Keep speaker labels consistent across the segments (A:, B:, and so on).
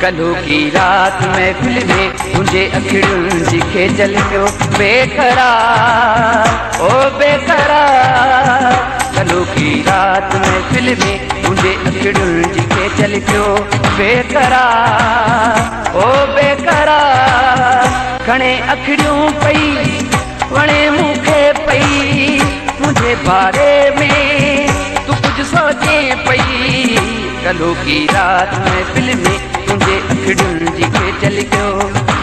A: कल्ह की रात महफिल में तुझे अखिड़ुनि जी खेचल पियो बेकरार ओ बेकरार। कल्ह की रात महफिल में तुझे अखिड़ुनि जी खेचल पियो बेकरार ओ बेकरार। खणे अखिड़ियूं पई वणे मूंखे पई मुझे बारे में तू कुछ सोचे पई। कल्ह की रात महफिल में तुझे अखिड़ुनि जी खेचल पियो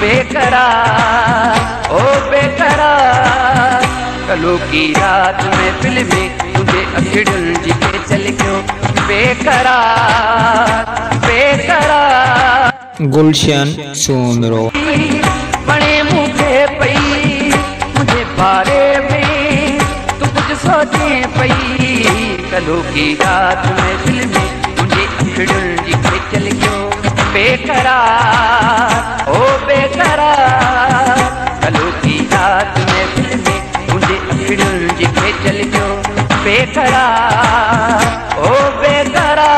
A: बेकरार ओ बेकरार। कल्ह की रात महफिल में तुझे अखिड़ुनि जी खेचल पियो बेकरार बेकरार।
B: गुलशन सोनरो
A: वणे मूंखे पई मुझे बारे में तू कुछ सोचे पई। कल्ह की रात महफिल में तुझे अखिड़ुनि जी खेचल पियो बेकरार ओ बेकरार। कल्ह की रात महफिल में तुझे अखिड़ुनि जी खेचल पियो बेकरार ओ बेकरार।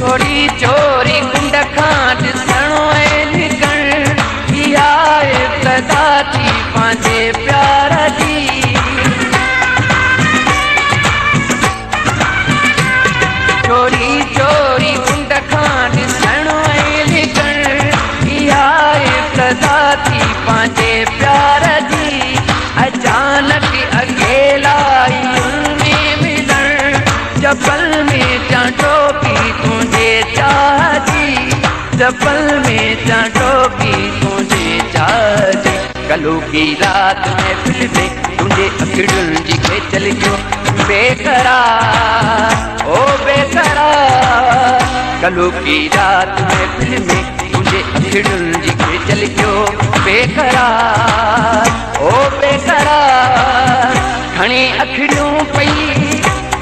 A: चोरी चोरी कुंड खां ॾिसणो ऐं निकरण इहा इब्तिदा थी पंहिंजे प्यार जी। चोरी चोरी कुंड खां ॾिसणो ऐं निकरण इहा इब्तिदा थी पंहिंजे प्यार जी। अचानक अकेला में मिलण जबल में चांटो की तुझे चाहती जबल में चांटो की तुझे चाहती। कल्ह की रात महफिल में तुझे अखिड़ुनि जी खेचल पियो बेकरार ओ बेकरार। कल्ह की रात महफिल में तुझे अखिड़ुनि जी खेचल पियो बेकरार ओ बेकरार। खणी अखिड़ियूं पई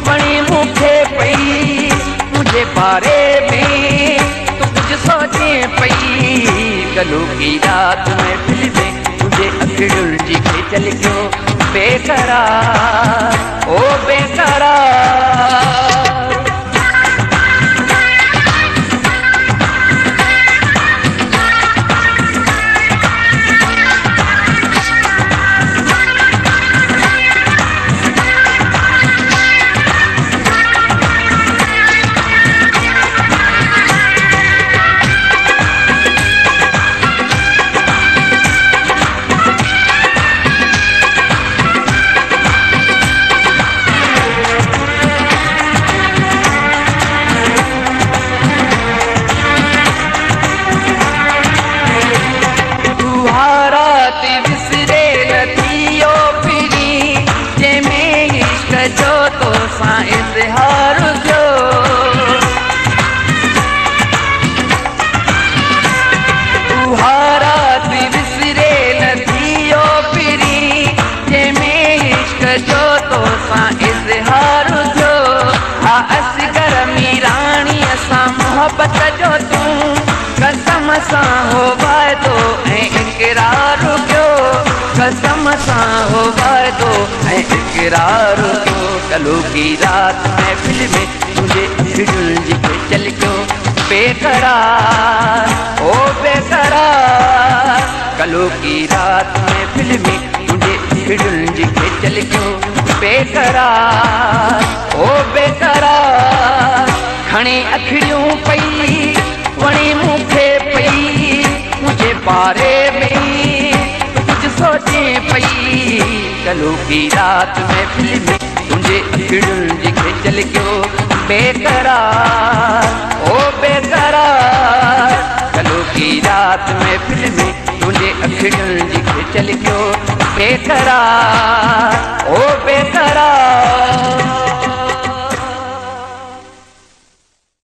A: वणे मूंखे पई मुझे बारे में तू कुछ सोचे पई। कल्ह की रात महफिल में तुझे अखिड़ुनि जी खेचल पियो बेकरार ओ बेकरार। इज़हार जो तुहारा विसरे नथियो पिरी जंहिंमें इश्क जो तो सां इज़हार जो। हा असगर मीराणी असां मोहब्बत जो तूं कसम सां हो वाइदो ऐं इक़रार कयो कसम सां हो वाइदो ऐं इक़रार कयो। कल्ह की रात महफिल में तुझे अखिड़ुनि जी खेचल पियो बेकरार ओ बेकरार। कल्ह की रात महफिल में तुझे अखिड़ुनि जी खेचल पियो बेकरार ओ बेकरार। खणी अखिड़ियूं पई वणे मूंखे पई मुझे बारे में कुछ सोचे पई। कल्ह की रात महफिल में तुझे अखिड़ुनि जी खेचल पियो बेकरार ओ बेकरार। कल्ह की रात महफिल में तुझे अखियुनि जी खिचल कयो बेकरार।